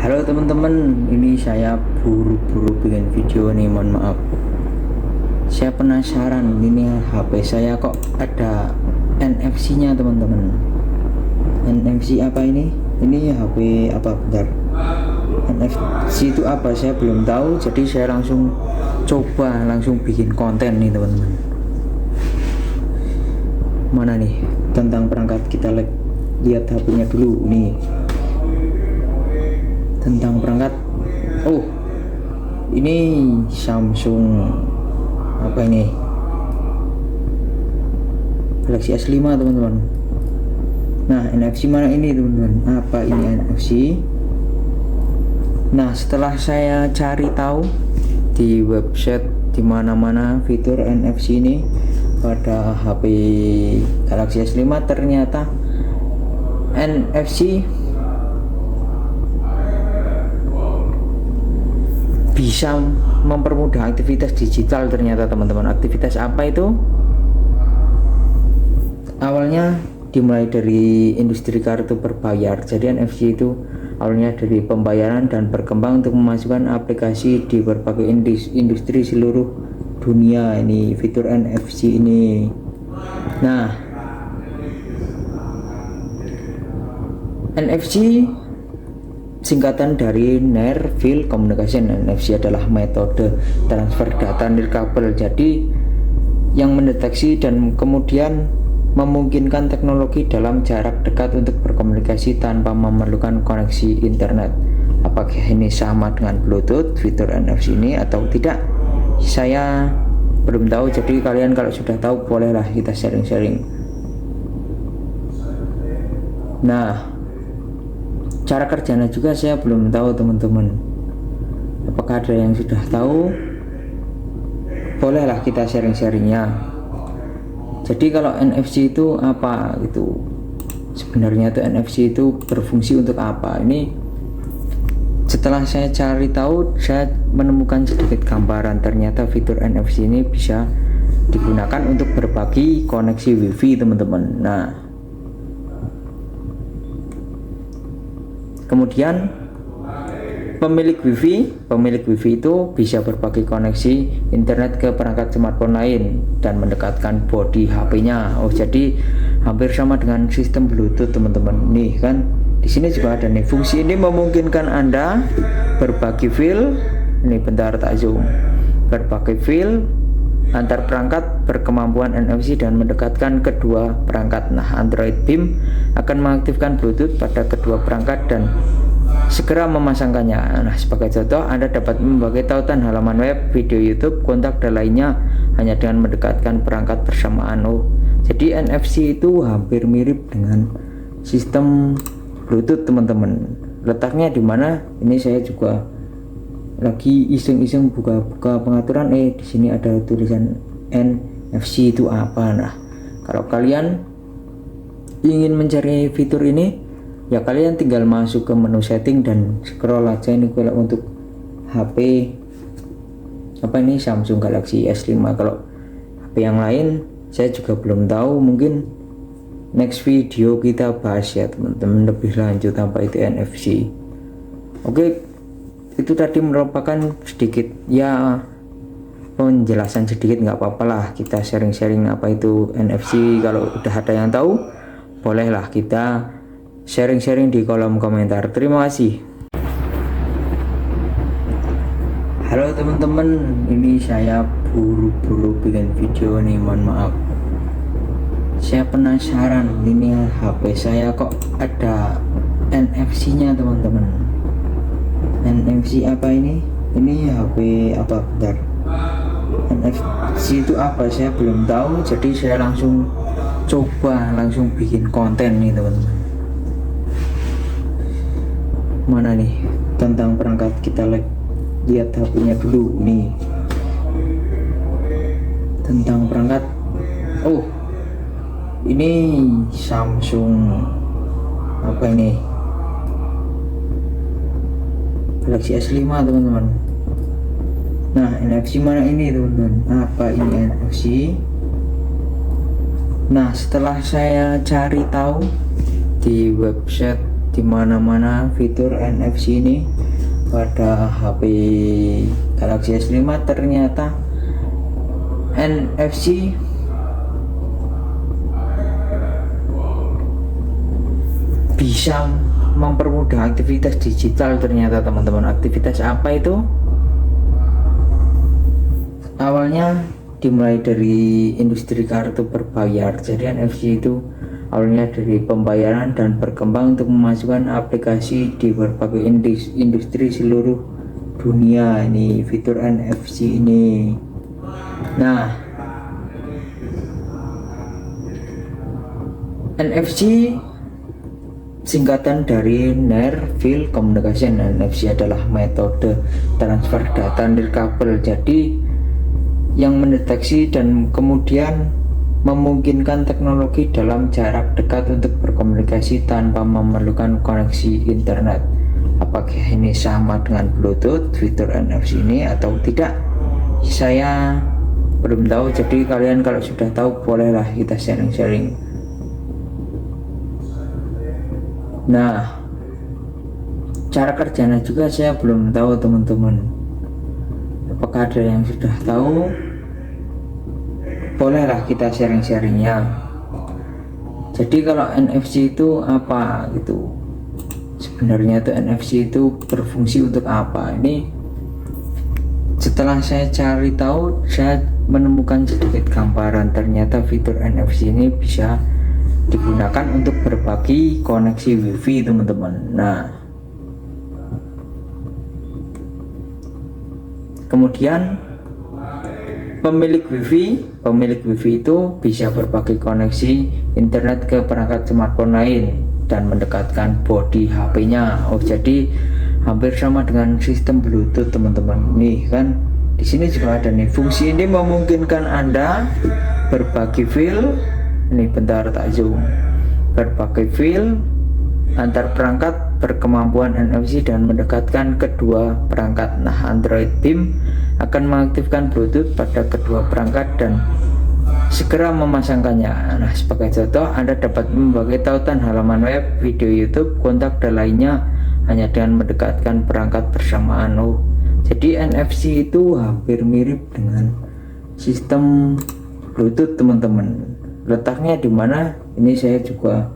Halo teman-teman, ini saya buru-buru bikin video nih, mohon maaf. Saya penasaran, ini HP saya kok ada NFC-nya teman-teman. NFC apa ini? Ini HP apa, bentar. NFC itu apa? Saya belum tahu, jadi saya langsung langsung bikin konten nih teman-teman. Mana nih tentang perangkat, kita lihat HP-nya dulu nih. Tentang perangkat, oh ini Samsung apa ini, Galaxy S5 teman-teman. Nah, NFC mana ini teman-teman? Apa ini NFC? Nah, setelah saya cari tahu di website di mana-mana fitur NFC ini pada HP Galaxy S5, ternyata NFC bisa mempermudah aktivitas digital ternyata teman-teman. Aktivitas apa itu? Awalnya dimulai dari industri kartu berbayar. Jadi NFC itu awalnya dari pembayaran dan berkembang untuk memasukkan aplikasi di berbagai industri seluruh dunia. Ini fitur NFC ini. Nah, NFC singkatan dari Near Field Communication. NFC adalah metode transfer data nirkabel, jadi yang mendeteksi dan kemudian memungkinkan teknologi dalam jarak dekat untuk berkomunikasi tanpa memerlukan koneksi internet. Apakah ini sama dengan Bluetooth fitur NFC ini atau tidak? Saya belum tahu, jadi kalian kalau sudah tahu bolehlah kita sharing-sharing. Nah, cara kerjanya juga saya belum tahu teman-teman. Apakah ada yang sudah tahu? Bolehlah kita sharing-sharingnya. Jadi kalau NFC itu apa gitu? Sebenarnya itu NFC itu berfungsi untuk apa? Ini setelah saya cari tahu, saya menemukan sedikit gambaran. Ternyata fitur NFC ini bisa digunakan untuk berbagi koneksi WiFi teman-teman. Nah, kemudian pemilik WiFi itu bisa berbagi koneksi internet ke perangkat smartphone lain dan mendekatkan bodi HP-nya. Oh, jadi hampir sama dengan sistem Bluetooth teman-teman. Nih kan, di sini juga ada nih fungsi ini memungkinkan Anda berbagi file. Ini bentar tak zoom. Berbagi file antar perangkat berkemampuan NFC dan mendekatkan kedua perangkat. Nah, Android Beam akan mengaktifkan Bluetooth pada kedua perangkat dan segera memasangkannya. Nah, sebagai contoh, Anda dapat membagi tautan halaman web, video YouTube, kontak dan lainnya hanya dengan mendekatkan perangkat bersamaan. Oh, jadi NFC itu hampir mirip dengan sistem Bluetooth teman-teman. Letaknya di mana? Ini saya juga lagi iseng-iseng buka-buka pengaturan. Di sini ada tulisan NFC itu apa. Nah, kalau kalian ingin mencari fitur ini, ya kalian tinggal masuk ke menu setting dan scroll aja. Ini kalau untuk HP apa ini, Samsung Galaxy S5. Kalau HP yang lain saya juga belum tahu, mungkin next video kita bahas ya teman-teman lebih lanjut apa itu NFC. Oke, itu tadi merupakan sedikit ya penjelasan sedikit, nggak apa-apa lah kita sharing-sharing apa itu NFC. Kalau udah ada yang tahu, bolehlah kita sharing-sharing di kolom komentar. Terima kasih. Halo teman-teman, ini saya buru-buru bikin video nih, mohon maaf. Saya penasaran, ini HP saya kok ada NFC-nya teman-teman. NFC apa ini? Ini HP apa, bentar. NFC itu apa? Saya belum tahu, jadi saya langsung bikin konten nih teman-teman. Mana nih tentang perangkat, kita lihat HP-nya dulu nih. Tentang perangkat, oh ini Samsung apa ini, Galaxy S5 teman-teman. Nah, NFC mana ini teman-teman? Apa ini NFC? Nah, setelah saya cari tahu di website di mana-mana fitur NFC ini pada HP Galaxy S5. Ternyata NFC bisa mempermudah aktivitas digital. Ternyata teman-teman, aktivitas apa itu? Awalnya dimulai dari industri kartu berbayar. Jadi NFC itu awalnya dari pembayaran dan berkembang untuk memasukkan aplikasi di berbagai industri seluruh dunia. Ini fitur NFC ini. Nah, NFC singkatan dari Near Field Communication. NFC adalah metode transfer data nirkabel, jadi yang mendeteksi dan kemudian memungkinkan teknologi dalam jarak dekat untuk berkomunikasi tanpa memerlukan koneksi internet. Apakah ini sama dengan Bluetooth fitur NFC ini atau tidak? Saya belum tahu, jadi kalian kalau sudah tahu bolehlah kita sharing-sharing. Nah, cara kerjanya juga saya belum tahu teman-teman. Apakah ada yang sudah tahu? Bolehlah kita sharing-sharingnya. Jadi kalau NFC itu apa gitu? Sebenarnya itu NFC itu berfungsi untuk apa? Ini setelah saya cari tahu, saya menemukan sedikit gambaran. Ternyata fitur NFC ini bisa digunakan untuk berbagi koneksi WiFi teman-teman. Nah, kemudian pemilik WiFi itu bisa berbagi koneksi internet ke perangkat smartphone lain dan mendekatkan bodi HP-nya. Oh, jadi hampir sama dengan sistem Bluetooth teman-teman. Nih kan di sini juga ada nih fungsi ini memungkinkan Anda berbagi file. Ini bentar tak zoom. Berbagi file antar perangkat berkemampuan NFC dan mendekatkan kedua perangkat. Nah, Android Beam akan mengaktifkan Bluetooth pada kedua perangkat dan segera memasangkannya. Nah, sebagai contoh, Anda dapat membagi tautan halaman web, video YouTube, kontak dan lainnya hanya dengan mendekatkan perangkat bersamaan. Oh, jadi NFC itu hampir mirip dengan sistem Bluetooth teman-teman. Letaknya di mana? Ini saya juga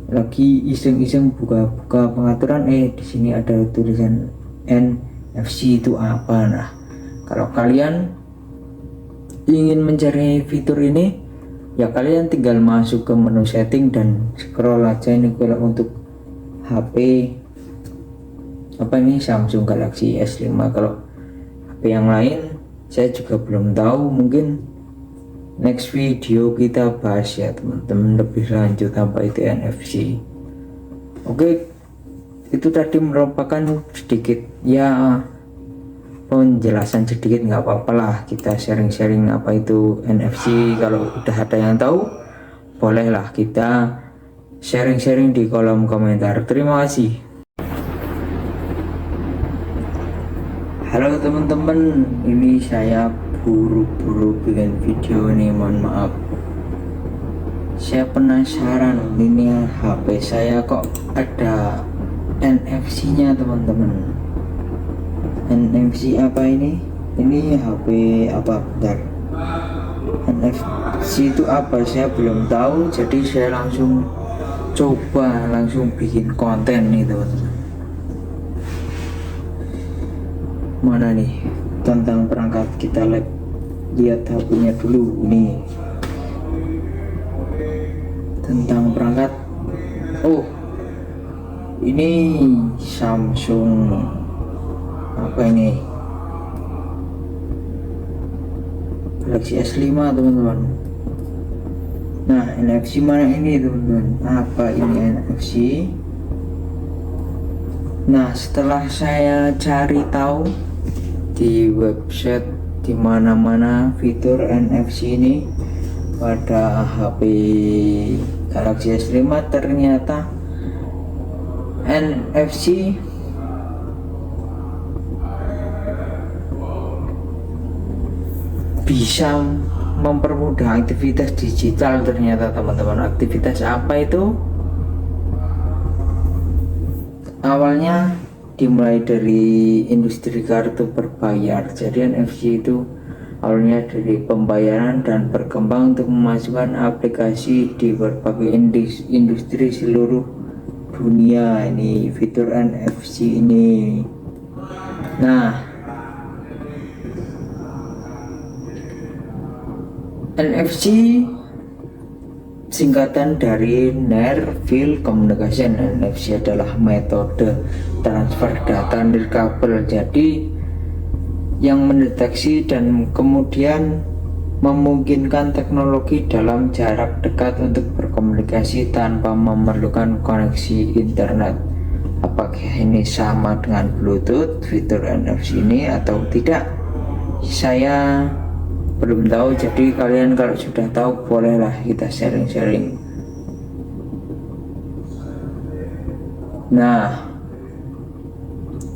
lagi iseng-iseng buka-buka pengaturan. Di sini ada tulisan NFC itu apa. Nah, kalau kalian ingin mencari fitur ini, ya kalian tinggal masuk ke menu setting dan scroll aja. Ini kalau untuk HP apa ini Samsung Galaxy S5. Kalau HP yang lain saya juga belum tahu, mungkin next video kita bahas ya teman-teman lebih lanjut apa itu NFC. Oke, itu tadi merupakan sedikit ya penjelasan sedikit, nggak apa-apa lah kita sharing-sharing apa itu NFC. Kalau udah ada yang tahu bolehlah kita sharing-sharing di kolom komentar. Terima kasih. Halo teman-teman, ini saya buru-buru bikin video nih, mohon maaf. Saya penasaran, ini HP saya kok ada NFC nya teman-teman. NFC apa ini? Ini HP apa? Bentar. NFC itu apa? Saya belum tahu, jadi saya langsung bikin konten nih teman-teman. Mana nih tentang perangkat, kita lihat HP-nya dulu. Ini tentang perangkat. Oh, ini Samsung apa ini, Galaxy S5 teman-teman. Nah, NFC mana ini teman-teman? Apa ini NFC? Nah, setelah saya cari tahu di website di mana-mana fitur NFC ini pada HP Galaxy S5, ternyata NFC bisa mempermudah aktivitas digital. Ternyata teman-teman, aktivitas apa itu? awalnya dimulai dari industri kartu berbayar. Jadi NFC itu awalnya dari pembayaran dan berkembang untuk memasukkan aplikasi di berbagai industri seluruh dunia. Ini fitur NFC ini. Nah, NFC singkatan dari Near Field Communication. NFC adalah metode transfer data nirkabel, jadi yang mendeteksi dan kemudian memungkinkan teknologi dalam jarak dekat untuk berkomunikasi tanpa memerlukan koneksi internet. Apakah ini sama dengan Bluetooth, fitur NFC ini, atau tidak? Saya belum tahu, jadi kalian kalau sudah tahu bolehlah kita sharing-sharing. Nah,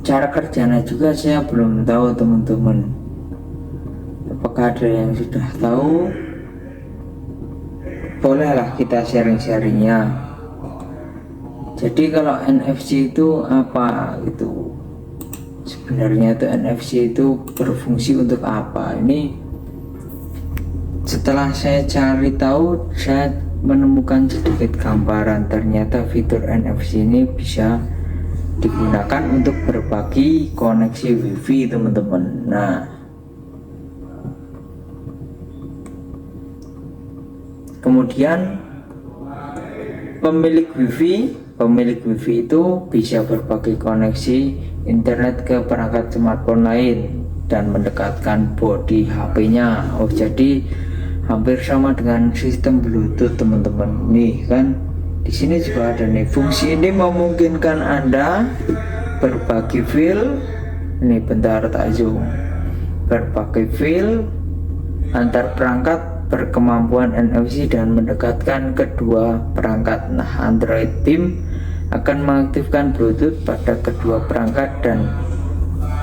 cara kerjanya juga saya belum tahu teman-teman. Apakah ada yang sudah tahu? Bolehlah kita sharing-sharingnya. Jadi kalau NFC itu apa itu? Sebenarnya itu NFC itu berfungsi untuk apa? Ini setelah saya cari tahu, saya menemukan sedikit gambaran. Ternyata fitur NFC ini bisa digunakan untuk berbagi koneksi WiFi teman-teman. Nah, kemudian pemilik WiFi itu bisa berbagi koneksi internet ke perangkat smartphone lain dan mendekatkan bodi HP-nya. Oh, jadi hampir sama dengan sistem Bluetooth teman-teman. Nih kan, di sini juga ada nih, fungsi ini memungkinkan Anda berbagi file. Ini bentar tak zoom. Berbagi file antar perangkat berkemampuan NFC dan mendekatkan kedua perangkat. Nah, Android Pim akan mengaktifkan Bluetooth pada kedua perangkat dan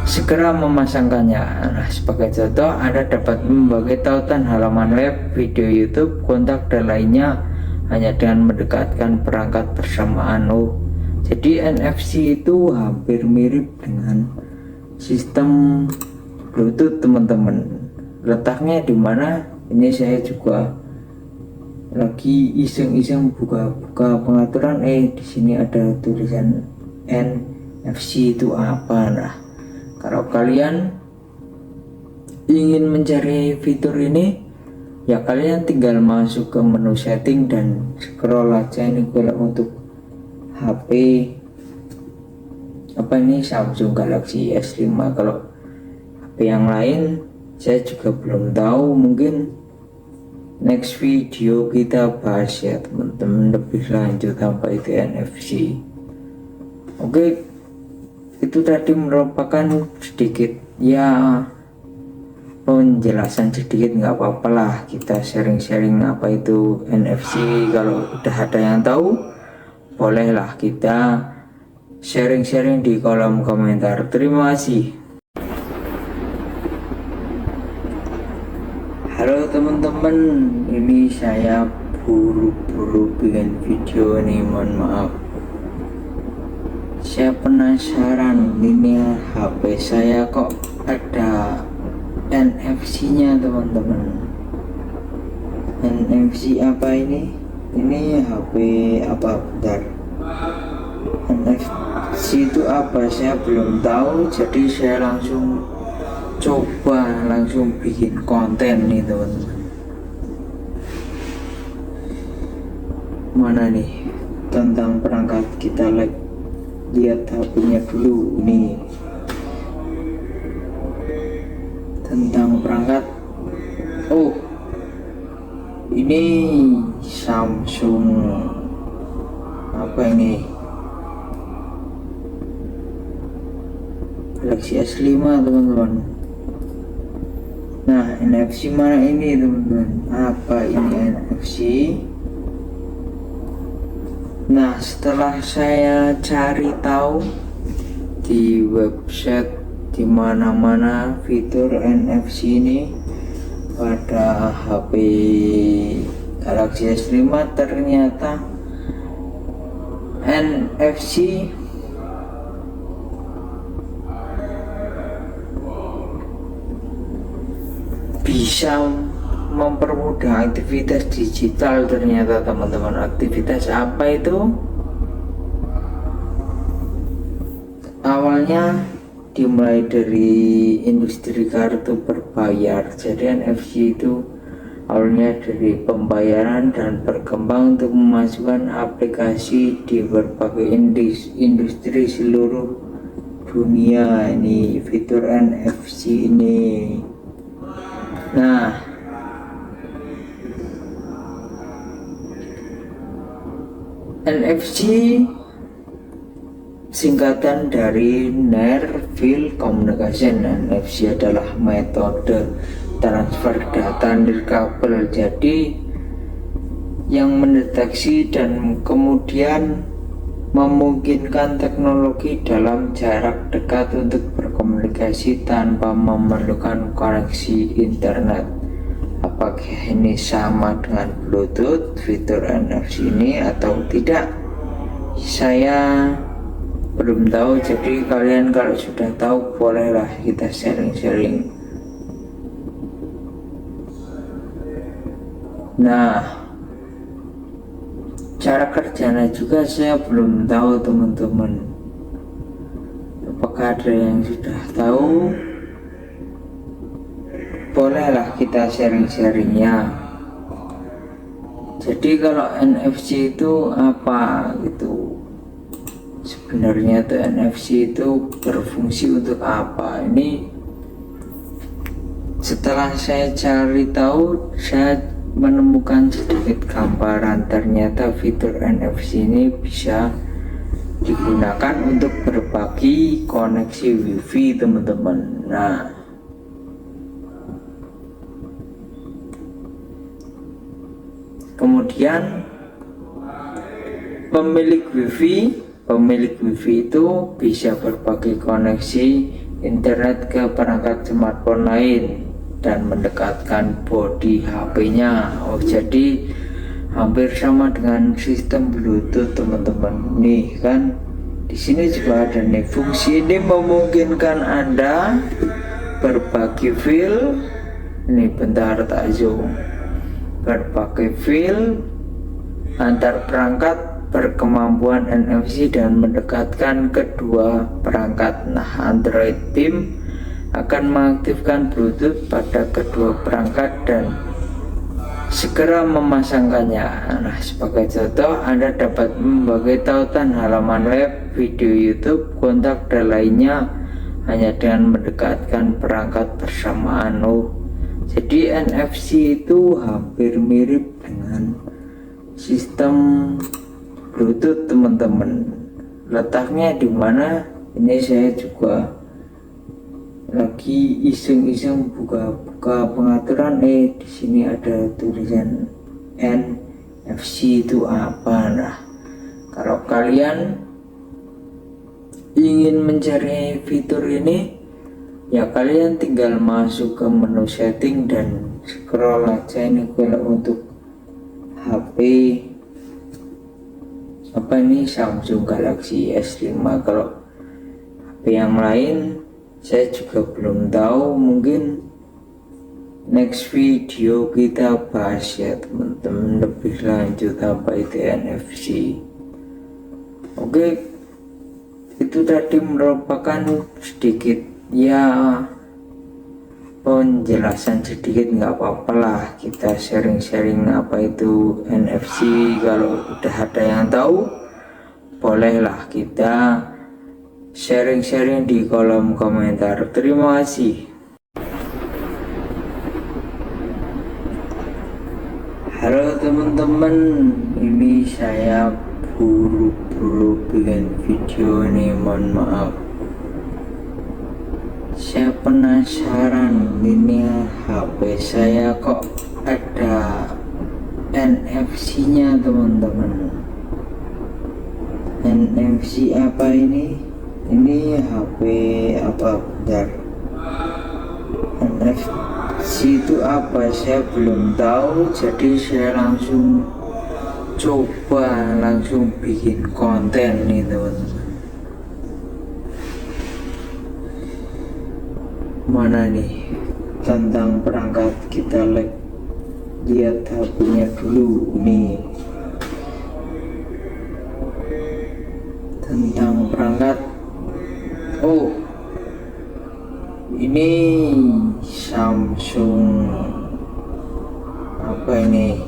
segera memasangkannya. Nah, sebagai contoh, Anda dapat membagi tautan halaman web, video YouTube, kontak dan lainnya hanya dengan mendekatkan perangkat bersamaan. Oh, jadi NFC itu hampir mirip dengan sistem Bluetooth teman-teman. Letaknya di mana? Ini saya juga lagi iseng-iseng buka pengaturan. Di sini ada tulisan NFC itu apa. Nah, kalau kalian ingin mencari fitur ini, ya kalian tinggal masuk ke menu setting dan scroll aja. Ini kalau untuk HP apa ini, Samsung Galaxy S5. Kalau HP yang lain saya juga belum tahu, mungkin next video kita bahas ya teman-teman lebih lanjut apa itu NFC. Oke, itu tadi merupakan sedikit ya penjelasan sedikit, nggak apa-apa lah kita sharing-sharing apa itu NFC. Kalau udah ada yang tahu, bolehlah kita sharing-sharing di kolom komentar. Terima kasih. Halo teman-teman, ini saya buru-buru bikin video nih, mohon maaf. Saya penasaran, ini HP saya kok ada NFC-nya teman-teman. NFC apa ini? Ini HP apa? Bentar. NFC itu apa? Saya belum tahu, jadi saya langsung bikin konten nih teman-teman. Mana nih tentang perangkat, kita lihat HP-nya dulu. Ini tentang perangkat. Oh, ini Samsung apa ini, Galaxy S5 teman-teman. Nah, NFC mana ini teman-teman? Apa ini NFC? Nah, setelah saya cari tahu di website di mana-mana fitur NFC ini pada HP Galaxy S5, ternyata NFC bisa mempermudah aktivitas digital. Ternyata teman-teman, aktivitas apa itu? Awalnya dimulai dari industri kartu berbayar. Jadi NFC itu awalnya dari pembayaran dan berkembang untuk memasukkan aplikasi di berbagai industri seluruh dunia. Ini fitur NFC ini. Nah, NFC singkatan dari Near Field Communication. NFC adalah metode transfer data nirkabel, jadi yang mendeteksi dan kemudian memungkinkan teknologi dalam jarak dekat untuk berkomunikasi tanpa memerlukan koneksi internet. Apakah ini sama dengan Bluetooth, fitur NFC ini, atau tidak? Saya belum tahu. Jadi kalian kalau sudah tahu, bolehlah kita sharing-sharing. Nah, cara kerjanya juga saya belum tahu teman-teman. Apakah ada yang sudah tahu? Bolehlah kita sharing-sharingnya. Jadi kalau NFC itu apa gitu? Sebenarnya tuh NFC itu berfungsi untuk apa? Ini setelah saya cari tahu, saya menemukan sedikit gambaran. Ternyata fitur NFC ini bisa digunakan untuk berbagi koneksi WiFi teman-teman. Nah, kemudian pemilik WiFi itu bisa berbagi koneksi internet ke perangkat smartphone lain dan mendekatkan bodi HP-nya. Oh, jadi hampir sama dengan sistem Bluetooth teman-teman. Nih kan, di sini juga ada nih fungsi ini memungkinkan Anda berbagi file. Ini bentar tak zoom. Berbagi file antar perangkat berkemampuan NFC dan mendekatkan kedua perangkat. Nah, Android Pim akan mengaktifkan Bluetooth pada kedua perangkat dan segera memasangkannya. Nah, sebagai contoh, Anda dapat membagi tautan halaman web, video YouTube, kontak dan lainnya hanya dengan mendekatkan perangkat bersamaan. Jadi NFC itu hampir mirip dengan sistem Bluetooth teman-teman. Letaknya di mana? Ini saya juga lagi iseng-iseng buka pengaturan. Di sini ada tulisan NFC itu apa. Nah, kalau kalian ingin mencari fitur ini, ya kalian tinggal masuk ke menu setting dan scroll aja. Ini kalau untuk HP apa ini, Samsung Galaxy S5. Kalau HP yang lain saya juga belum tahu. Mungkin next video kita bahas ya teman-teman lebih lanjut apa itu NFC. Oke, itu tadi merupakan sedikit ya penjelasan sedikit, nggak apa-apa lah kita sharing-sharing apa itu NFC. Kalau udah ada yang tahu, bolehlah kita sharing-sharing di kolom komentar. Terima kasih. Halo teman-teman, ini saya buru-buru bikin video nih, mohon maaf. Saya penasaran, ini HP saya kok ada NFC nya teman-teman. NFC apa ini? Ini HP apa? Bentar, NFC itu apa? Saya belum tahu. Jadi saya langsung coba langsung bikin konten nih teman-teman. Mana nih? tentang perangkat, kita lihat HP-nya dulu. Nih, tentang perangkat. Oh, ini Samsung apa ini,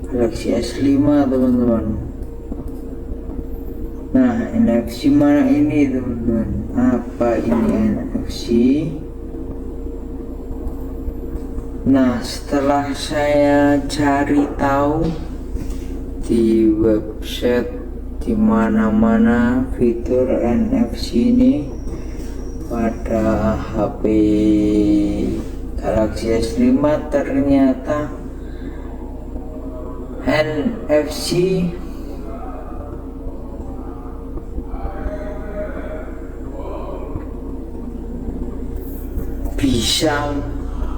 Galaxy S5 teman-teman. Nah, NFC mana ini teman-teman? Apa ini NFC? Nah, setelah saya cari tahu di website di mana-mana fitur NFC ini pada HP Galaxy S5, ternyata NFC bisa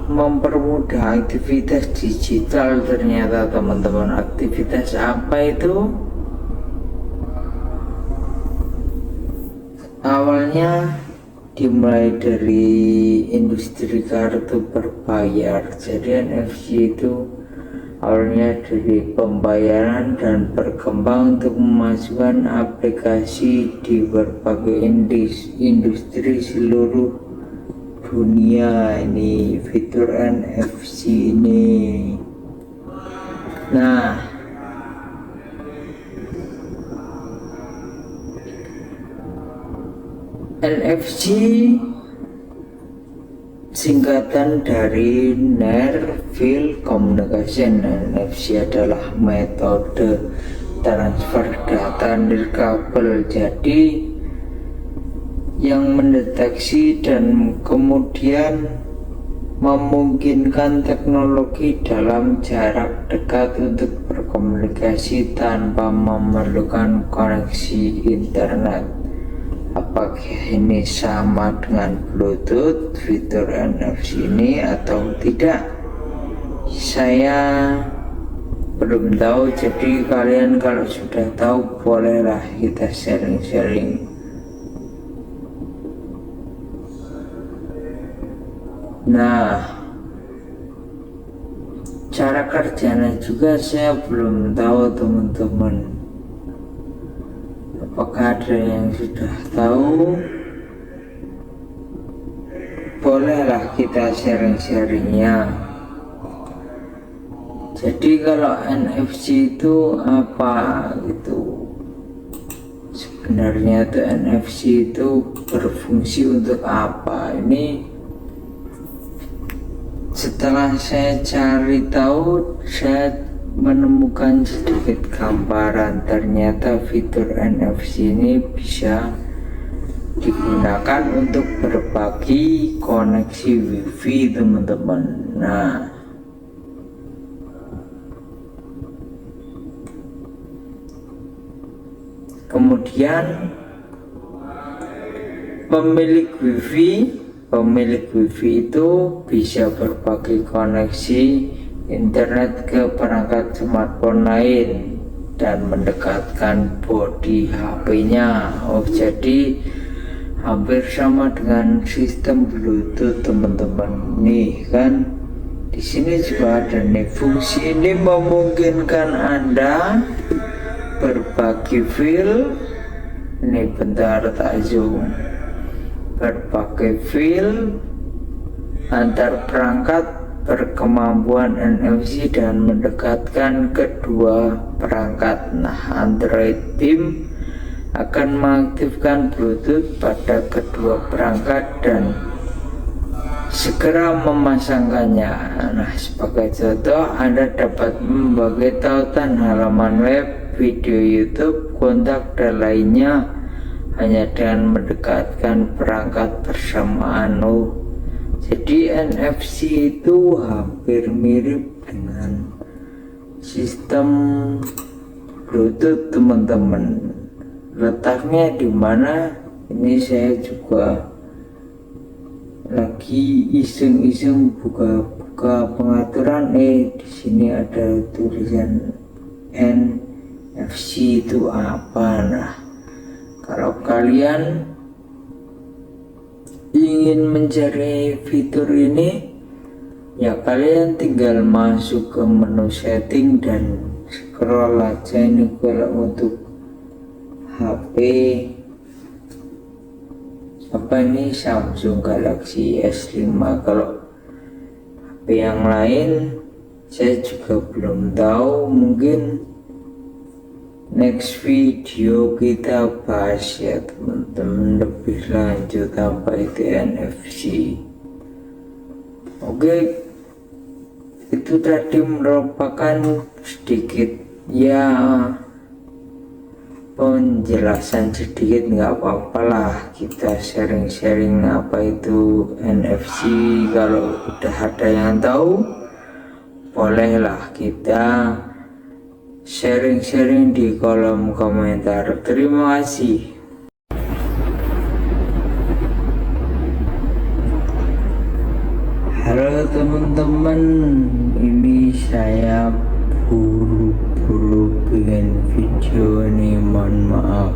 mempermudah aktivitas digital. Ternyata teman-teman, aktivitas apa itu? Awalnya dimulai dari industri kartu berbayar. Jadi NFC itu awalnya dari pembayaran dan berkembang untuk memasukkan aplikasi di berbagai industri seluruh dunia. Ini fitur NFC ini. Nah, NFC singkatan dari Near Field Communication. NFC adalah metode transfer data nirkabel, jadi yang mendeteksi dan kemudian memungkinkan teknologi dalam jarak dekat untuk berkomunikasi tanpa memerlukan koneksi internet. Apakah ini sama dengan Bluetooth fitur NFC ini atau tidak? Saya belum tahu. Jadi kalian kalau sudah tahu, bolehlah kita sharing-sharing. Nah, cara kerjanya juga saya belum tahu teman-teman. Apakah ada yang sudah tahu? Bolehlah kita sharing-sharingnya. Jadi kalau NFC itu apa gitu? Sebenarnya itu NFC itu berfungsi untuk apa? Ini setelah saya cari tahu, saya menemukan sedikit gambaran. Ternyata fitur NFC ini bisa digunakan untuk berbagi koneksi WiFi teman-teman. Nah, kemudian pemilik WiFi itu bisa berbagi koneksi internet ke perangkat smartphone lain dan mendekatkan bodi HP-nya. Oh, jadi hampir sama dengan sistem Bluetooth teman-teman. Nih kan, di sini juga ada nih fungsi ini memungkinkan Anda berbagi file. Ini bentar tak zoom. Berbagai file antar perangkat berkemampuan NFC dan mendekatkan kedua perangkat. Nah, Android Pim akan mengaktifkan Bluetooth pada kedua perangkat dan segera memasangkannya. Nah, sebagai contoh, Anda dapat membagi tautan halaman web, video YouTube, kontak dan lainnya hanya dengan mendekatkan perangkat bersamaan. Jadi NFC itu hampir mirip dengan sistem Bluetooth teman-teman. Letaknya di mana? Ini saya juga lagi iseng-iseng buka pengaturan. Di sini ada tulisan NFC itu apa. Nah, kalau kalian ingin mencari fitur ini, ya kalian tinggal masuk ke menu setting dan scroll aja. Ini kalau untuk HP apa ini Samsung Galaxy S5. Kalau HP yang lain saya juga belum tahu, mungkin next video kita bahas ya teman-teman lebih lanjut apa itu NFC. Oke, itu tadi merupakan sedikit ya penjelasan sedikit, nggak apa-apa lah kita sharing-sharing apa itu NFC. Kalau udah ada yang tahu bolehlah kita sharing-sharing di kolom komentar. Terima kasih. Halo teman-teman, ini saya buru-buru bikin video ini, mohon maaf.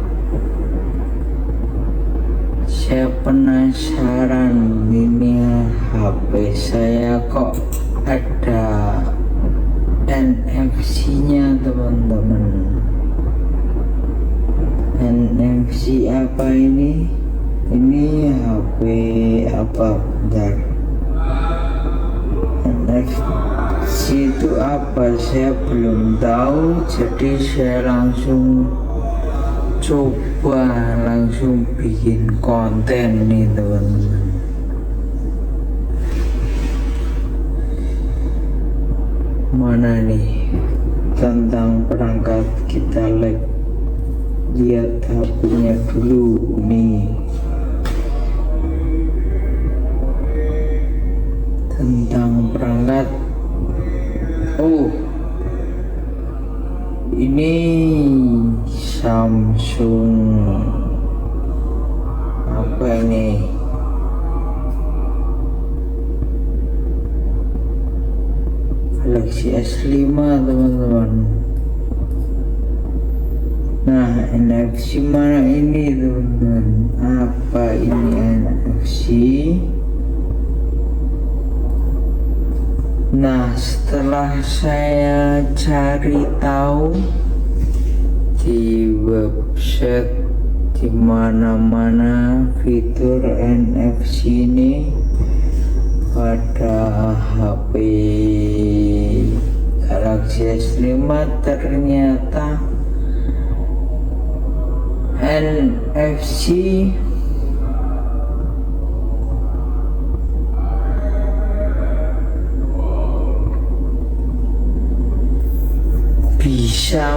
Saya penasaran ini HP saya kok ada NFC-nya teman-teman. NFC apa ini? Ini HP apa? Bentar. NFC itu apa? Saya belum tahu. Jadi saya langsung coba langsung bikin konten nih teman-teman. Mana nih tentang perangkat, kita lihat HP-nya dulu nih. Tentang perangkat, oh ini Samsung apa ini, Galaxy S5 teman-teman. Nah, NFC mana ini teman-teman? Apa ini NFC? Nah, setelah saya cari tahu di website di mana-mana fitur NFC ini pada HP Galaxy S5, ternyata NFC bisa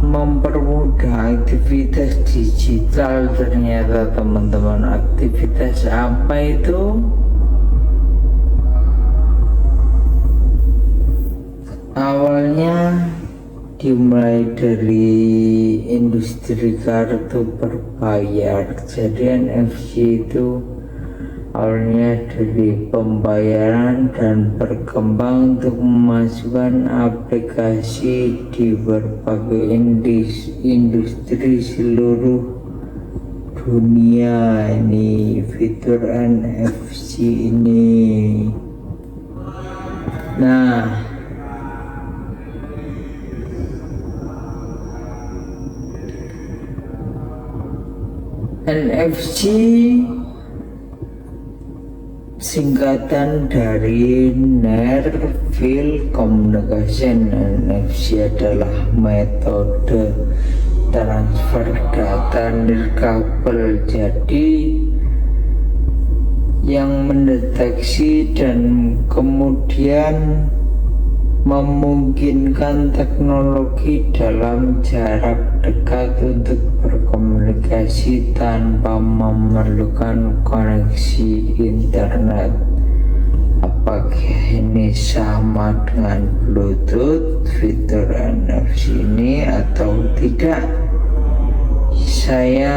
mempermudah aktivitas digital. Ternyata teman-teman, aktivitas apa itu? Awalnya dimulai dari industri kartu berbayar. Jadi NFC itu awalnya dari pembayaran dan berkembang untuk memasukkan aplikasi di berbagai industri seluruh dunia. Ini fitur NFC ini. Nah, NFC singkatan dari Near Field Communication. NFC adalah metode transfer data nirkabel, jadi yang mendeteksi dan kemudian memungkinkan teknologi dalam jarak dekat untuk berkomunikasi tanpa memerlukan koneksi internet. Apakah ini sama dengan Bluetooth fitur NFC ini atau tidak? Saya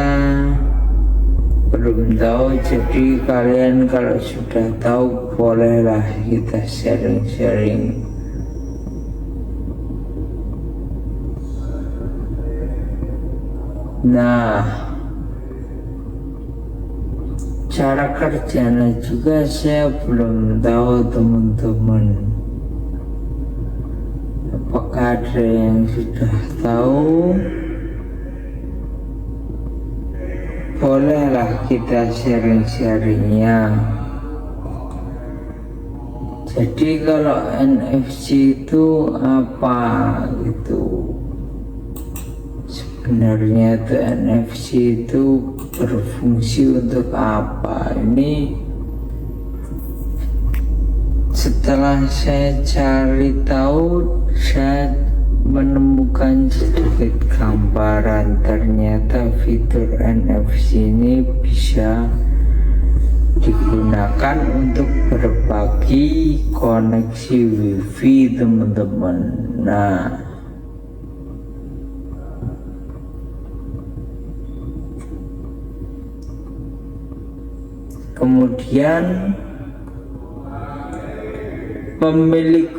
belum tahu. Jadi kalian kalau sudah tahu bolehlah kita sharing-sharing. Nah, cara kerjanya juga saya belum tahu teman-teman. Apakah ada yang sudah tahu? Bolehlah kita sharing-sharingnya. Jadi kalau NFC itu apa gitu? Sebenarnya itu NFC itu berfungsi untuk apa? Ini setelah saya cari tahu, saya menemukan sedikit gambaran. Ternyata fitur NFC ini bisa digunakan untuk berbagi koneksi WiFi teman-teman. Nah, kemudian pemilik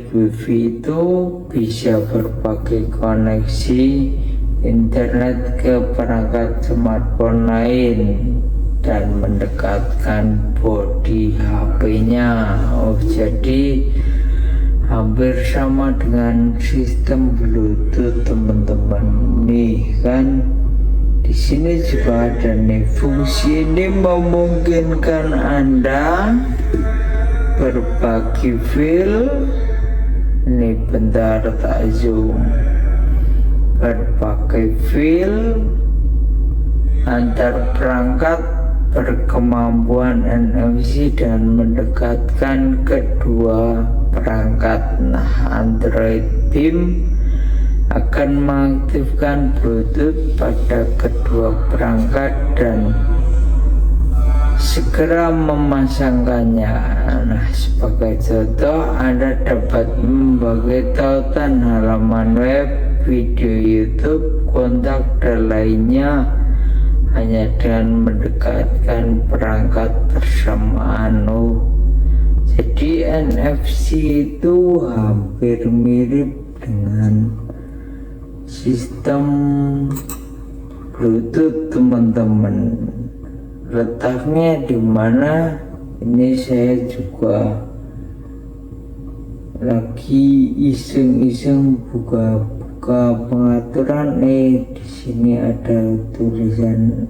WiFi itu bisa berbagi koneksi internet ke perangkat smartphone lain dan mendekatkan bodi HP-nya. Jadi hampir sama dengan sistem Bluetooth teman-teman. Nih kan, di sini juga ada nih fungsi ini memungkinkan Anda berbagi file. Ini bentar tak zoom. Berbagi file antar perangkat berkemampuan NFC dan mendekatkan kedua perangkat. Nah, Android Beam akan mengaktifkan Bluetooth pada kedua perangkat dan segera memasangkannya. Nah, sebagai contoh, Anda dapat membagi tautan halaman web, video YouTube, kontak dan lainnya hanya dengan mendekatkan perangkat bersamaan. Jadi NFC itu hampir mirip dengan sistem Bluetooth teman-teman. Letaknya di mana? Ini saya juga lagi iseng-iseng buka pengaturan. Di sini ada tulisan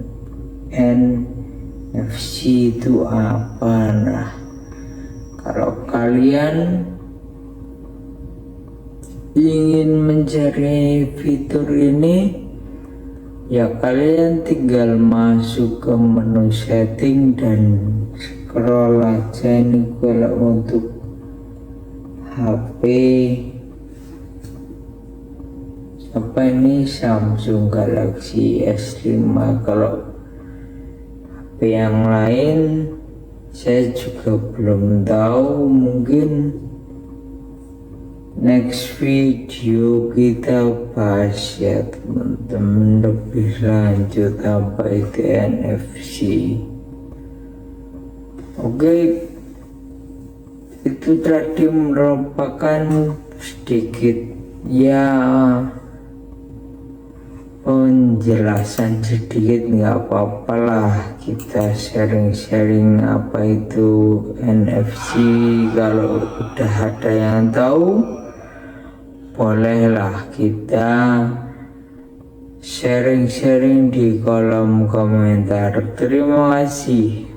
NFC itu apa. Nah, kalau kalian ingin mencari fitur ini, ya kalian tinggal masuk ke menu setting dan scroll aja. Ini kalau untuk HP apa ini, Samsung Galaxy S5. Kalau HP yang lain saya juga belum tahu. Mungkin next video kita bahas ya teman-teman lebih lanjut apa itu NFC. Oke, itu tadi merupakan sedikit ya penjelasan sedikit, nggak apa-apa lah kita sharing-sharing apa itu NFC. Kalau udah ada yang tahu, bolehlah kita sharing-sharing di kolom komentar. Terima kasih.